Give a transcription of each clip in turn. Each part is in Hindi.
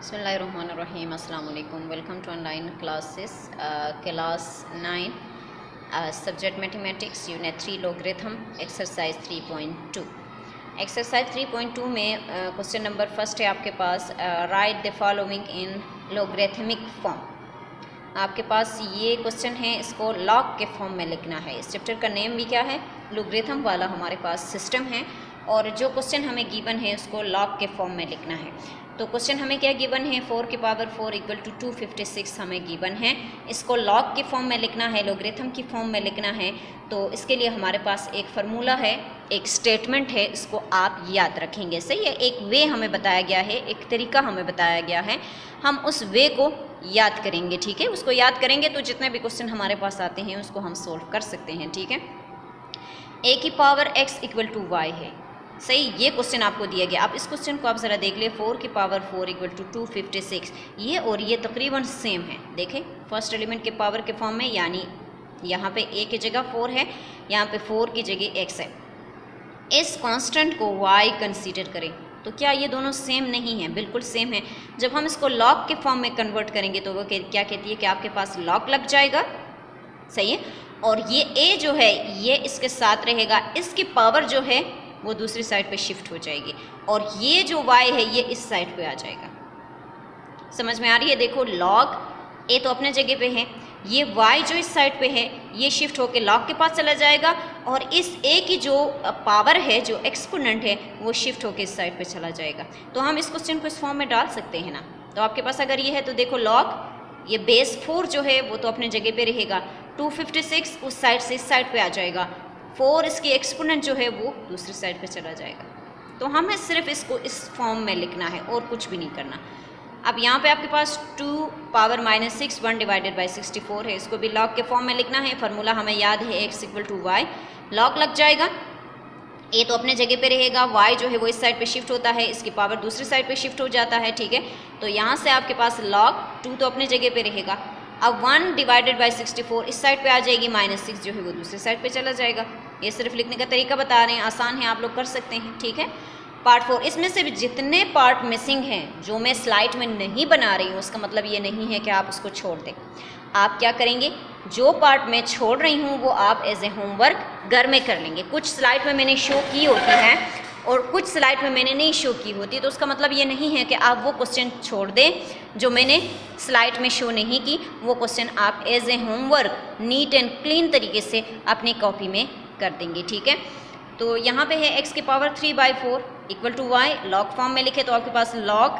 बिस्मिल्लाहिर्रहमानिर्रहीम अस्सलाम वालेकुम। Welcome to online classes class 9 subject mathematics unit 3 logarithm exercise 3.2। Exercise 3.2 में क्वेश्चन नंबर फर्स्ट है आपके पास, write the following in logarithmic form. आपके पास ये क्वेश्चन है, इसको लॉग के फॉर्म में लिखना है। इस चैप्टर का नेम भी क्या है, लॉगरिथम वाला हमारे पास सिस्टम है, और जो क्वेश्चन हमें गिवन है उसको लॉग के फॉर्म में लिखना है। तो क्वेश्चन हमें क्या गिवन है, 4 की पावर 4 इक्वल टू 256 हमें गिवन है। इसको लॉग की फॉर्म में लिखना है, लॉगरिथम की फॉर्म में लिखना है। तो इसके लिए हमारे पास एक फार्मूला है, एक स्टेटमेंट है, इसको आप याद रखेंगे। सही है, एक वे हमें बताया गया है, एक तरीका हमें बताया गया है, हम उस वे को याद करेंगे। ठीक है, उसको याद करेंगे तो जितने भी क्वेश्चन हमारे पास आते हैं उसको हम सोल्व कर सकते हैं। ठीक है, ए की power x equal to y है। सही, ये क्वेश्चन आपको दिया गया। अब इस क्वेश्चन को आप ज़रा देख ले, 4 की पावर 4 इक्वल टू 256, ये और ये तकरीबन सेम है। देखें, फर्स्ट एलिमेंट के पावर के फॉर्म में, यानी यहाँ पे a की जगह 4 है, यहाँ पे 4 की जगह x है। इस कांस्टेंट को y कंसीडर करें तो क्या ये दोनों सेम नहीं है? बिल्कुल सेम है। जब हम इसको लॉग के फॉर्म में कन्वर्ट करेंगे तो वो क्या कहती है कि आपके पास लॉग लग जाएगा। सही है, और ये a जो है ये इसके साथ रहेगा, इसकी पावर जो है वो दूसरी साइड पे शिफ्ट हो जाएगी, और ये जो y है ये इस साइड पे आ जाएगा। समझ में आ रही है? देखो, log a तो अपने जगह पे है, ये y जो इस साइड पे है ये शिफ्ट होके log के पास चला जाएगा, और इस a की जो पावर है, जो एक्सपोनेंट है, वो शिफ्ट होके इस साइड पे चला जाएगा। तो हम इस क्वेश्चन को इस फॉर्म में डाल सकते हैं ना। तो आपके पास अगर ये है तो देखो, log ये बेस 4 जो है वो तो अपने जगह पे रहेगा, 256 उस साइड से इस साइड पे आ जाएगा, 4 इसकी एक्सपोनेंट जो है वो दूसरी साइड पे चला जाएगा। तो हमें सिर्फ इसको इस फॉर्म में लिखना है और कुछ भी नहीं करना। अब यहाँ पे आपके पास 2 पावर -6 1 डिवाइडेड बाई 64 है, इसको भी लॉग के फॉर्म में लिखना है। फार्मूला हमें याद है, x equal to y, log लग जाएगा, a तो अपने जगह पे रहेगा, y जो है वो इस साइड पे शिफ्ट होता है, इसकी पावर दूसरी साइड पे शिफ्ट हो जाता है। ठीक है, तो यहाँ से आपके पास log 2 तो अपने जगह पे रहेगा। अब 1 डिवाइडेड बाई 64 इस साइड पे आ जाएगी, -6 जो है वो दूसरी साइड पे चला जाएगा। ये सिर्फ लिखने का तरीका बता रहे हैं, आसान है, आप लोग कर सकते हैं। ठीक है, पार्ट 4, इसमें से भी जितने पार्ट मिसिंग हैं जो मैं स्लाइड में नहीं बना रही हूँ, उसका मतलब ये नहीं है कि आप उसको छोड़ दें। आप क्या करेंगे, जो पार्ट मैं छोड़ रही हूँ वो आप एज ए होमवर्क घर में कर लेंगे। कुछ स्लाइड में मैंने शो की होती है और कुछ स्लाइड में मैंने नहीं शो की होती, तो उसका मतलब ये नहीं है कि आप वो क्वेश्चन छोड़ दें जो मैंने स्लाइड में शो नहीं की। वो क्वेश्चन आप as a homework neat and clean तरीके से अपनी कॉपी में कर देंगे। ठीक है, तो यहाँ पे है x की power 3/4 equal to y, log form में लिखे तो आपके पास लॉग,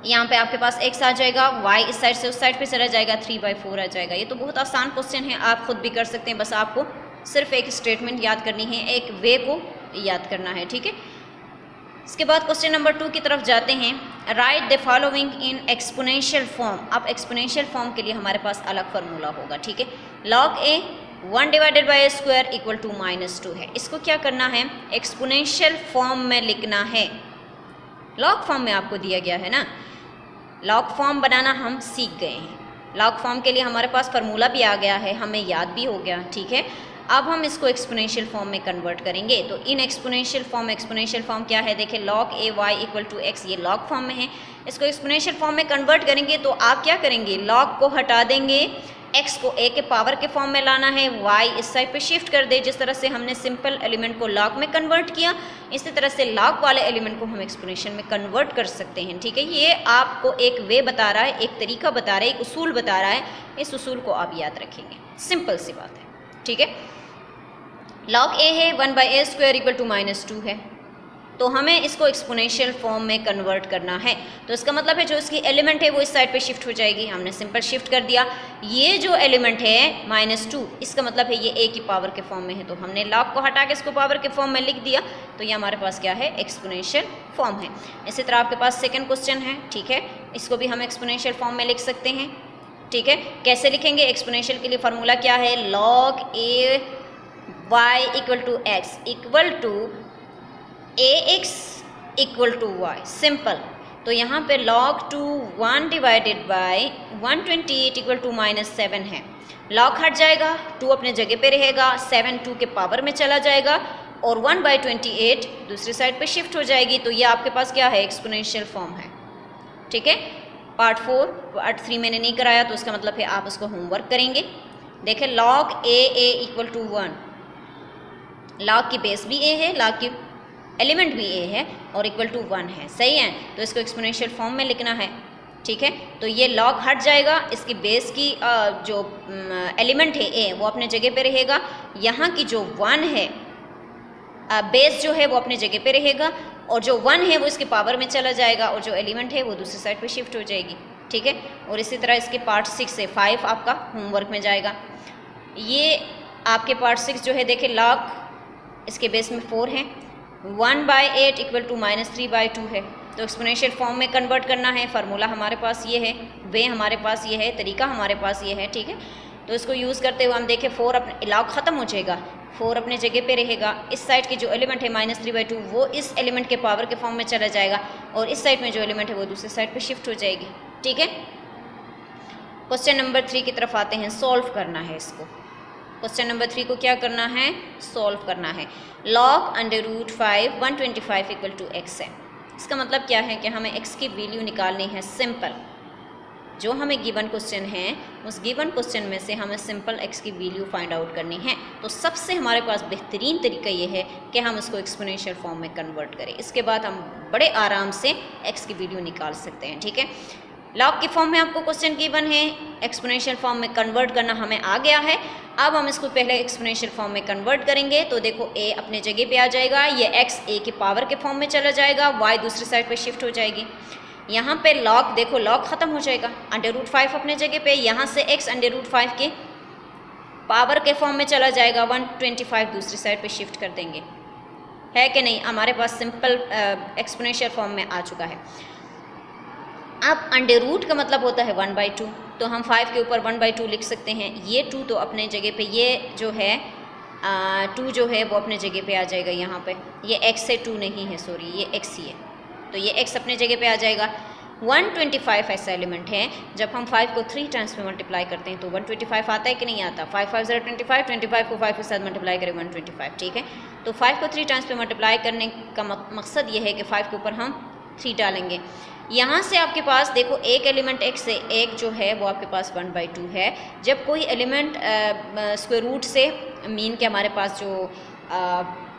यहाँ पे आपके पास x आ जाएगा, y इस साइड से उस साइड पे चला जाएगा, 3/4 आ जाएगा। ये तो बहुत आसान क्वेश्चन है, आप खुद भी कर सकते हैं, बस आपको सिर्फ एक स्टेटमेंट याद करनी है, एक वे को याद करना है। ठीक है, इसके बाद क्वेश्चन नंबर 2 की तरफ जाते हैं। Write the following in exponential form. अब एक्सपोनेंशियल फॉर्म के लिए हमारे पास अलग फार्मूला होगा। ठीक है, log a 1 divided by square equal to -2 है। इसको क्या करना है, एक्सपोनेंशियल फॉर्म में लिखना है। लॉग फॉर्म में आपको दिया गया है ना, लॉग फॉर्म बनाना हम सीख गए हैं। लॉग फॉर्म के लिए हमारे पास फार्मूला भी आ गया है, हमें याद भी हो गया। ठीक है, अब हम इसको एक्सपोनेंशियल फॉर्म में कन्वर्ट करेंगे। तो इन एक्सपोनेंशियल फॉर्म क्या है, देखिए, log a y equal to x, ये लॉग फॉर्म में है। इसको एक्सपोनेंशियल फॉर्म में कन्वर्ट करेंगे तो आप क्या करेंगे, log को हटा देंगे, x को a के पावर के फॉर्म में लाना है, y इस साइड पे शिफ्ट कर दे। जिस तरह से हमने सिंपल एलिमेंट को log में कन्वर्ट किया, इसी तरह से log वाले एलिमेंट को हम एक्सपोनेंशियल में कन्वर्ट कर सकते हैं। ठीक है, ये आपको एक वे बता रहा है, एक तरीका बता रहा है, एक उसूल बता रहा है। इस उसूल को आप याद रखेंगे, सिंपल सी बात है। ठीक है, log a है 1/a स्क्वायर इक्वल टू -2 है, तो हमें इसको एक्सपोनेंशियल फॉर्म में कन्वर्ट करना है। तो इसका मतलब है जो इसकी एलिमेंट है वो इस साइड पे शिफ्ट हो जाएगी, हमने सिंपल शिफ्ट कर दिया। ये जो एलिमेंट है -2, इसका मतलब है ये a की पावर के फॉर्म में है, तो हमने log को हटा के इसको पावर के फॉर्म में लिख दिया, तो ये हमारे पास क्या है, एक्सपोनेंशियल फॉर्म है। इसी तरह आपके पास सेकेंड क्वेश्चन है। ठीक है, इसको भी हम एक्सपोनेंशियल फॉर्म में लिख सकते हैं। ठीक है, कैसे लिखेंगे, एक्सपोनेंशियल के लिए फार्मूला क्या है, log a y equal to x equal to ax equal to y, simple. तो यहाँ पे log 2 1 divided by 128 equal to -7 है। log हट जाएगा, 2 अपने जगह पे रहेगा, 7 2 के पावर में चला जाएगा, और 1/28 दूसरी साइड पे शिफ्ट हो जाएगी। तो ये आपके पास क्या है, एक्सपोनेंशियल फॉर्म है। ठीक है। पार्ट 4 पार्ट 3 मैंने नहीं कराया तो उसका मतलब है आप उसको होमवर्क करेंगे। देखें log a equal to 1, log की बेस भी a है, log की एलिमेंट भी a है और इक्वल टू 1 है, सही है। तो इसको एक्सपोनेंशियल फॉर्म में लिखना है, ठीक है। तो ये log हट जाएगा, इसकी बेस की जो एलिमेंट है a वो अपने जगह पे रहेगा, यहाँ की जो 1 है बेस जो है वो अपने जगह पे रहेगा और जो 1 है वो इसके पावर में चला जाएगा और जो एलिमेंट है वो दूसरी साइड पे शिफ्ट हो जाएगी, ठीक है। और इसी तरह इसके पार्ट 6 से 5 आपका होमवर्क में जाएगा। ये आपके पार्ट 6 जो है देखें log इसके बेस में 4 है, 1/8 इक्वल टू -3/2 है। तो एक्सपोनेंशियल फॉर्म में कन्वर्ट करना है, फार्मूला हमारे पास ये है, वे हमारे पास ये है, तरीका हमारे पास ये है, ठीक है। तो इसको यूज़ करते हुए हम देखें 4 अपने log ख़त्म हो जाएगा, 4 अपने जगह पे रहेगा। इस साइड की जो एलिमेंट है -3/2 वो इस एलिमेंट के पावर के फॉर्म में चला जाएगा और इस साइड में जो एलिमेंट है वो दूसरी साइड पे शिफ्ट हो जाएगी, ठीक है। क्वेश्चन नंबर 3 की तरफ आते हैं, सॉल्व करना है इसको। क्वेश्चन नंबर 3 को क्या करना है, सॉल्व करना है। log √5 125 इक्वल टू x है। इसका मतलब क्या है कि हमें x की वैल्यू निकालनी है सिंपल। जो हमें गिवन क्वेश्चन है उस गिवन क्वेश्चन में से हमें सिंपल x की वैल्यू फाइंड आउट करनी है। तो सबसे हमारे पास बेहतरीन तरीका ये है कि हम इसको एक्सपोनेंशियल फॉर्म में कन्वर्ट करें, इसके बाद हम बड़े आराम से x की वैल्यू निकाल सकते हैं, ठीक है। log की फॉर्म में आपको क्वेश्चन गिवन है, एक्सपोनेंशियल फॉर्म में कन्वर्ट करना हमें आ गया है। अब हम इसको पहले एक्सपोनेंशियल फॉर्म में कन्वर्ट करेंगे तो देखो a अपने जगह पे आ जाएगा, ये x a के पावर के फॉर्म में चला जाएगा, y दूसरी साइड पे शिफ्ट हो जाएगी। यहाँ पे log देखो log ख़त्म हो जाएगा, √5 अपने जगह पे, यहाँ से x √5 के पावर के फॉर्म में चला जाएगा, 125 दूसरी साइड पे शिफ्ट कर देंगे, है कि नहीं। हमारे पास सिंपल एक्सपोनेंशियल फॉर्म में आ चुका है। अब √ का मतलब होता है 1/2, तो हम 5 के ऊपर 1/2 लिख सकते हैं। ये 2 तो अपने जगह पे, ये जो है 2 जो है वो अपने जगह पे आ जाएगा यहाँ पे, ये x से 2 नहीं है, सॉरी ये x ही है, तो ये x अपने जगह पे आ जाएगा। 125 ऐसा एलिमेंट है, जब हम 5 को 3 टाइम्स में मल्टीप्लाई करते हैं तो 125 आता है कि नहीं आता। 5 5 0 25, 25 को 5 के साथ मल्टीप्लाई करें 125, ठीक है। तो 5 को 3 टाइम्स पे मल्टीप्लाई करने का मकसद ये है कि 5 के ऊपर हम 3 डालेंगे। यहाँ से आपके पास देखो एक एलिमेंट x से, एक जो है वो आपके पास 1/2 है। जब कोई एलिमेंट स्क्वायर रूट से मीन के हमारे पास जो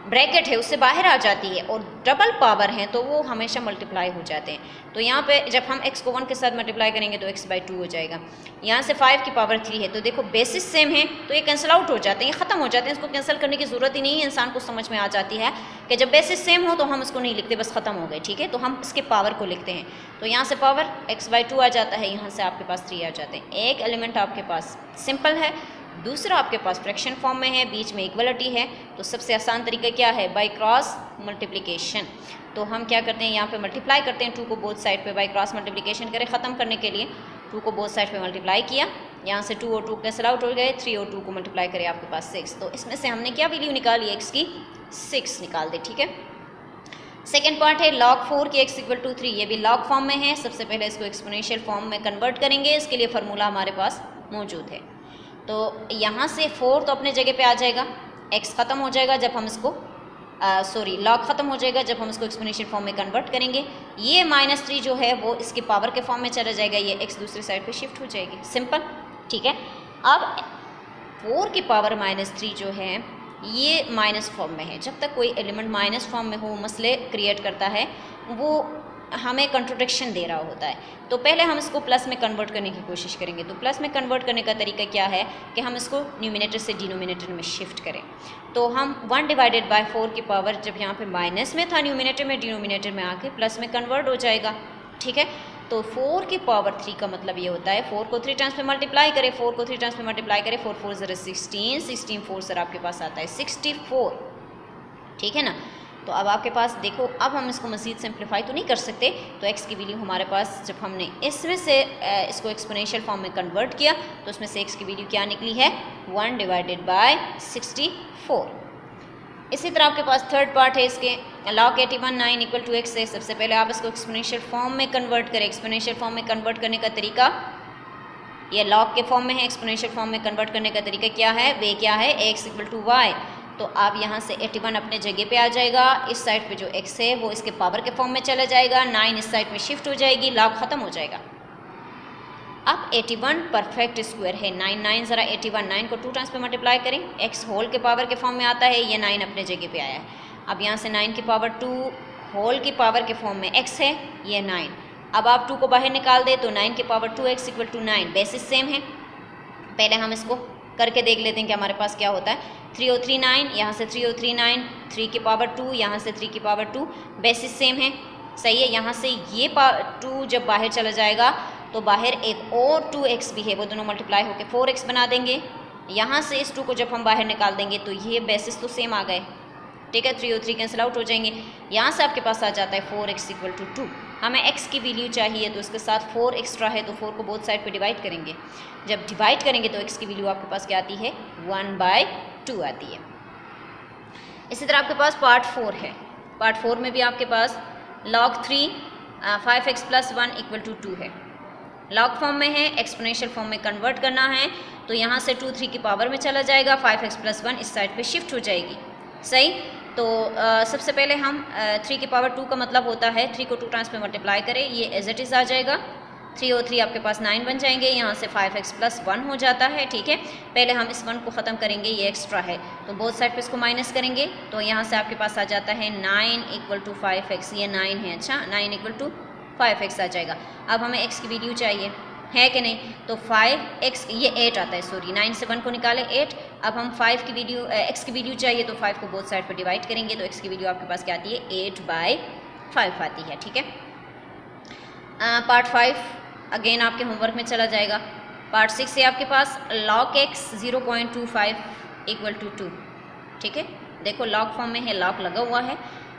ब्रैकेट है उससे बाहर आ जाती है और डबल पावर है तो वो हमेशा मल्टीप्लाई हो जाते हैं। तो यहाँ पे जब हम x को 1 के साथ मल्टीप्लाई करेंगे तो x/2 हो जाएगा। यहाँ से 5 की पावर 3 है तो देखो बेसिस सेम है तो ये कैंसिल आउट हो जाते हैं, ये ख़त्म हो जाते हैं, इसको कैंसिल करने की ज़रूरत ही नहीं है। इंसान को समझ में आ जाती है कि जब बेसिस सेम हो तो हम उसको नहीं लिखते, बस ख़त्म हो गए, ठीक है। तो हम इसके पावर को लिखते हैं, तो यहाँ से पावर x/2 आ जाता है, यहाँ से आपके पास 3 आ जाते हैं। एक एलिमेंट आपके पास सिंपल है, दूसरा आपके पास फ्रैक्शन फॉर्म में है, बीच में इक्वलिटी है। तो सबसे आसान तरीका क्या है, बाय क्रॉस मल्टीप्लिकेशन। तो हम क्या करते हैं, यहाँ पे मल्टीप्लाई करते हैं 2 को बोथ साइड पे, बाय क्रॉस मल्टीप्लिकेशन करें ख़त्म करने के लिए। 2 को बोथ साइड पे मल्टीप्लाई किया, यहाँ से 2 और 2 कैंसिल आउट हो गए, 3 और 2 को मल्टीप्लाई करें आपके पास 6। तो इसमें से हमने क्या वैल्यू निकाली, x की 6 निकाल दे, ठीक है। सेकेंड पार्ट है log 4 की x इक्वल टू 3, ये भी log फॉर्म में है। सबसे पहले इसको एक्सपोनेंशियल फॉर्म में कन्वर्ट करेंगे, इसके लिए फार्मूला हमारे पास मौजूद है। तो यहाँ से 4 तो अपने जगह पे आ जाएगा, x ख़त्म हो जाएगा जब हम इसको log ख़त्म हो जाएगा जब हम इसको एक्सपोनेंशियल फॉर्म में कन्वर्ट करेंगे। ये -3 जो है वो इसके पावर के फॉर्म में चला जाएगा, ये x दूसरी साइड पे शिफ्ट हो जाएगी, सिंपल, ठीक है। अब 4 की पावर -3 जो है ये माइनस फॉर्म में है। जब तक कोई एलिमेंट माइनस फॉर्म में हो मसले क्रिएट करता है, वो हमें कंट्रोडिक्शन दे रहा होता है। तो पहले हम इसको प्लस में कन्वर्ट करने की कोशिश करेंगे। तो प्लस में कन्वर्ट करने का तरीका क्या है कि हम इसको न्यूमिनेटर से डिनोमिनेटर में शिफ्ट करें। तो हम 1/4 की पावर, जब यहाँ पे माइनस में था न्यूमिनेटर में, डिनोमिनेटर में आके प्लस में कन्वर्ट हो जाएगा, ठीक है। तो 4 की पावर 3 का मतलब ये होता है 4 को 3 टाइम्स पे मल्टीप्लाई करें, 4 को 3 टाइम्स पे मल्टीप्लाई करें, 4 4 0 16, 16 4 सर आपके पास आता है 64, ठीक है ना। तो अब आपके पास देखो, अब हम इसको मज़ीद सिंप्लीफाई तो नहीं कर सकते, तो x की वैल्यू हमारे पास जब हमने इसमें से इसको एक्सपोनेंशियल फॉर्म में कन्वर्ट किया तो उसमें से x की वैल्यू क्या निकली है, 1/64। इसी तरह आपके पास थर्ड पार्ट है इसके, log 81 9 इक्वल टू x है। सबसे पहले आप इसको एक्सपोनेंशियल फॉर्म में कन्वर्ट करें। एक्सपोनेंशियल फॉर्म में कन्वर्ट करने का तरीका ये log के फॉर्म में है, एक्सपोनेंशियल फॉर्म में कन्वर्ट करने का तरीका क्या है, वे क्या है, x इक्वल टू y। तो आप यहाँ से 81 अपने जगह पे आ जाएगा। इस साइड पे जो x है वो इसके पावर के फॉर्म में चला जाएगा, 9 इस साइड में शिफ्ट हो जाएगी, लॉग ख़त्म हो जाएगा। अब 81 परफेक्ट स्क्वायर है, 9 ज़रा 81, 9 को 2 टाइम्स पे मल्टीप्लाई करें, x होल के पावर के फॉर्म में आता है, ये 9 अपने जगह पे आया है। अब यहाँ से 9 की पावर 2 होल की पावर के फॉर्म में x है, ये 9। अब आप 2 को बाहर निकाल दें तो 9 की power 2x equal to 9, basis same है। पहले हम इसको करके देख लेते हैं कि हमारे पास क्या होता है। 3039, यहाँ से 3039, 3 की पावर 2, यहाँ से 3 की पावर 2, बेसिस सेम है, सही है। यहाँ से ये 2 जब बाहर चला जाएगा तो बाहर एक और 2x भी है, वो दोनों मल्टीप्लाई होकर 4x बना देंगे। यहाँ से इस 2 को जब हम बाहर निकाल देंगे तो ये बेसिस तो सेम आ गए, ठीक है, 3 और 3 कैंसिल आउट हो जाएंगे। यहाँ से आपके पास आ जाता है 4x इक्वल टू 2। हमें x की वैल्यू चाहिए तो इसके साथ 4 एक्स्ट्रा है, तो 4 को बोथ साइड पे डिवाइड करेंगे। जब डिवाइड करेंगे तो x की वैल्यू आपके पास क्या आती है, 1/2 आती है। इसी तरह आपके पास पार्ट 4 है। पार्ट 4 में भी आपके पास log 3 5x + 1 इक्वल टू 2 है। लॉग फॉर्म में है, एक्सपोनेंशियल फॉर्म में कन्वर्ट करना है, तो यहाँ से 2 3 की पावर में चला जाएगा, 5x + 1 इस साइड पे शिफ्ट हो जाएगी, सही। तो सबसे पहले हम 3 की पावर 2 का मतलब होता है 3 को 2 टाइम्स पे मल्टीप्लाई करें, ये एज इट इज़ आ जाएगा, 3 और 3 आपके पास 9 बन जाएंगे, यहाँ से 5x + 1 हो जाता है, ठीक है। पहले हम इस 1 को ख़त्म करेंगे, ये एक्स्ट्रा है तो बोथ साइड पे इसको माइनस करेंगे, तो यहाँ से आपके पास आ जाता है 9 इक्वल टू 5x, ये 9 है, अच्छा 9 इक्वल टू 5x आ जाएगा। अब हमें x की वैल्यू चाहिए है कि नहीं, तो 5x ये 8 आता है, सॉरी 9 से 1 को निकाले 8। अब हम 5 की वैल्यू x की वैल्यू चाहिए तो 5 को बोथ साइड पर डिवाइड करेंगे, तो x की वैल्यू आपके पास क्या आती है, 8/5 आती है, ठीक है। पार्ट 5 अगेन आपके होमवर्क में चला जाएगा। पार्ट 6 है आपके पास log x 0.25 इक्वल टू 2, ठीक है। देखो लॉग फॉर्म में है, लॉग लगा हुआ है,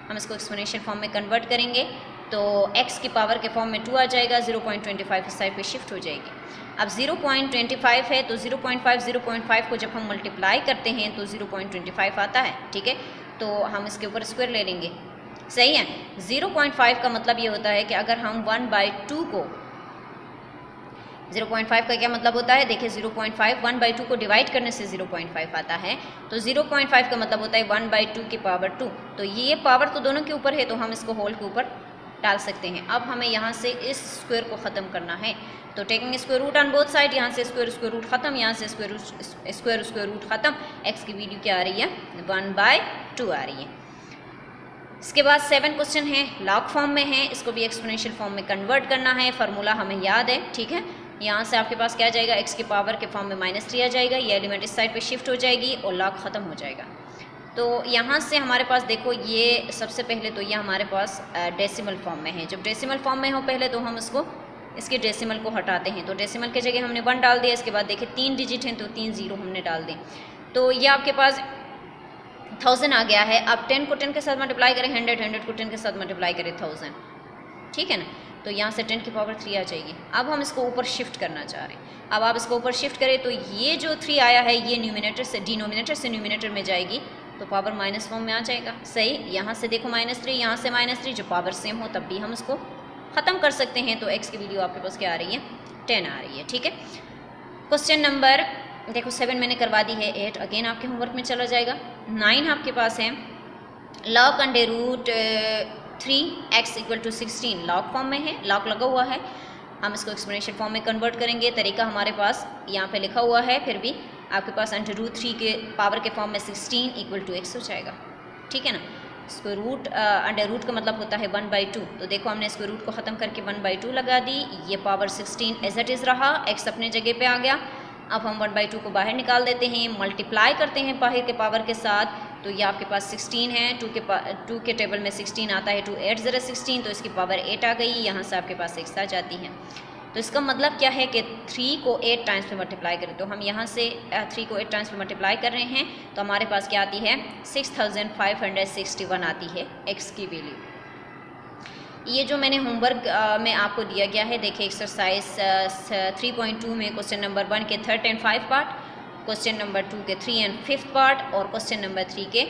हम इसको एक्सपोनेंशियल फॉर्म में कन्वर्ट करेंगे तो x की पावर के फॉर्म में 2 आ जाएगा, 0.25 इस साइड पे शिफ्ट हो जाएगी। अब 0.25 है तो 0.5 को जब हम मल्टीप्लाई करते हैं तो 0.25 आता है, ठीक है। तो हम इसके ऊपर स्क्वायर ले लेंगे, सही है। 0.5 का मतलब ये होता है कि अगर हम 1/2 को 0.5 का क्या मतलब होता है, देखिए 0.5 1/2 को डिवाइड करने से 0.5 आता है, तो 0.5 का मतलब होता है 1/2 की पावर 2। तो ये पावर तो दोनों के ऊपर है तो हम इसको होल के ऊपर डाल सकते हैं। अब हमें यहाँ से इस स्क्वायर को ख़त्म करना है, तो taking square root on both side, यहाँ से स्क्वायर रूट ख़त्म, यहाँ से स्क्वायर रूट ख़त्म, x की वैल्यू क्या आ रही है, 1/2 आ रही है। इसके बाद 7 क्वेश्चन है, लॉग फॉर्म में है, इसको भी एक्सपोनेंशियल फॉर्म में कन्वर्ट करना है, फार्मूला हमें याद है, ठीक है। यहाँ से आपके पास क्या आ जाएगा, x की पावर के फॉर्म में -3 आ जाएगा, ये एलिमेंट इस साइड पे शिफ्ट हो जाएगी और लॉग ख़त्म हो जाएगा। तो यहाँ से हमारे पास देखो ये सबसे पहले तो ये हमारे पास डेसिमल फॉर्म में है। जब डेसिमल फॉर्म में हो पहले तो हम इसके डेसिमल को हटाते हैं, तो डेसिमल के जगह हमने 1 डाल दिया, इसके बाद देखिए 3 डिजिट हैं तो 3 0 हमने डाल दें, तो ये आपके पास 1000 आ गया है। अब 10 को 10 के साथ मल्टीप्लाई करें, 100 को 10 के साथ मल्टीप्लाई करें 1000, ठीक है ना, तो यहाँ से 10 की पावर 3 आ जाएगी। अब हम इसको ऊपर शिफ्ट करना चाह रहे हैं, अब आप इसको ऊपर शिफ्ट करें तो ये जो 3 आया है ये डिनोमिनेटर से न्यूमिनेटर में जाएगी, तो पावर माइनस फॉर्म में आ जाएगा, सही। यहाँ से देखो -3, यहाँ से -3, जो पावर सेम हो तब भी हम इसको ख़त्म कर सकते हैं, तो x की वैल्यू आपके पास क्या आ रही है, 10 आ रही है, ठीक है। क्वेश्चन नंबर देखो 7 मैंने करवा दी है, 8 अगेन आपके होमवर्क में चला जाएगा। 9 आपके पास है log √3x equal to 16, log form में है, लॉग लगा हुआ है, हम इसको एक्सपोनेंशियल फॉर्म में कन्वर्ट करेंगे, तरीका हमारे पास यहाँ पे लिखा हुआ है, फिर भी आपके पास √3 के पावर के फॉर्म में 16 इक्वल टू x हो जाएगा, ठीक है ना। स्क्वायर रूट √ का मतलब होता है 1/2, तो देखो हमने स्क्वायर रूट को ख़त्म करके 1/2 लगा दी, ये पावर 16 एज इट इज़ रहा, x अपने जगह पे आ गया। अब हम 1/2 को बाहर निकाल देते हैं, मल्टीप्लाई करते हैं बाहर के पावर के साथ, तो ये आपके पास 16 है, 2 के टेबल में 16 आता है, 2 8 ज़रा 16, तो इसकी पावर 8 आ गई, यहाँ से आपके पास x आ जाती है। तो इसका मतलब क्या है कि 3 को 8 टाइम्स पे मल्टीप्लाई करें, तो हम यहाँ से 3 को 8 टाइम्स पे मल्टीप्लाई कर रहे हैं, तो हमारे पास क्या आती है, 6561 आती है x की वैल्यू। ये जो मैंने होमवर्क में आपको दिया गया है, देखिए एक्सरसाइज 3.2 में क्वेश्चन नंबर 1 के 3rd and 5th part, question number 2 के 3 and 5th पार्ट और क्वेश्चन नंबर 3 के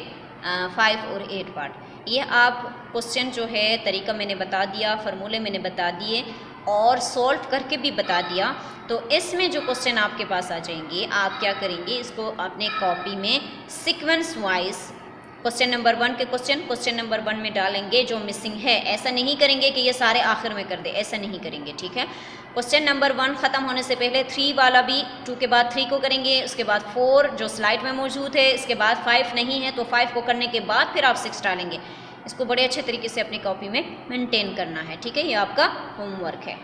5 और 8 पार्ट। ये आप क्वेश्चन जो है तरीका मैंने बता दिया, फार्मूले मैंने बता दिए, और सॉल्व करके भी बता दिया, तो इसमें जो क्वेश्चन आपके पास आ जाएंगे, आप क्या करेंगे, इसको अपने कॉपी में सीक्वेंस वाइज क्वेश्चन नंबर 1 के क्वेश्चन नंबर 1 में डालेंगे जो मिसिंग है। ऐसा नहीं करेंगे कि ये सारे आखिर में कर दे, ऐसा नहीं करेंगे, ठीक है। क्वेश्चन नंबर 1 ख़त्म होने से पहले 3 वाला भी 2 के बाद 3 को करेंगे, उसके बाद 4 जो स्लाइड में मौजूद है, इसके बाद 5 नहीं है तो 5 को करने के बाद फिर आप 6 डालेंगे। इसको बड़े अच्छे तरीके से अपनी कॉपी में मेंटेन करना है, ठीक है। ये आपका होमवर्क है।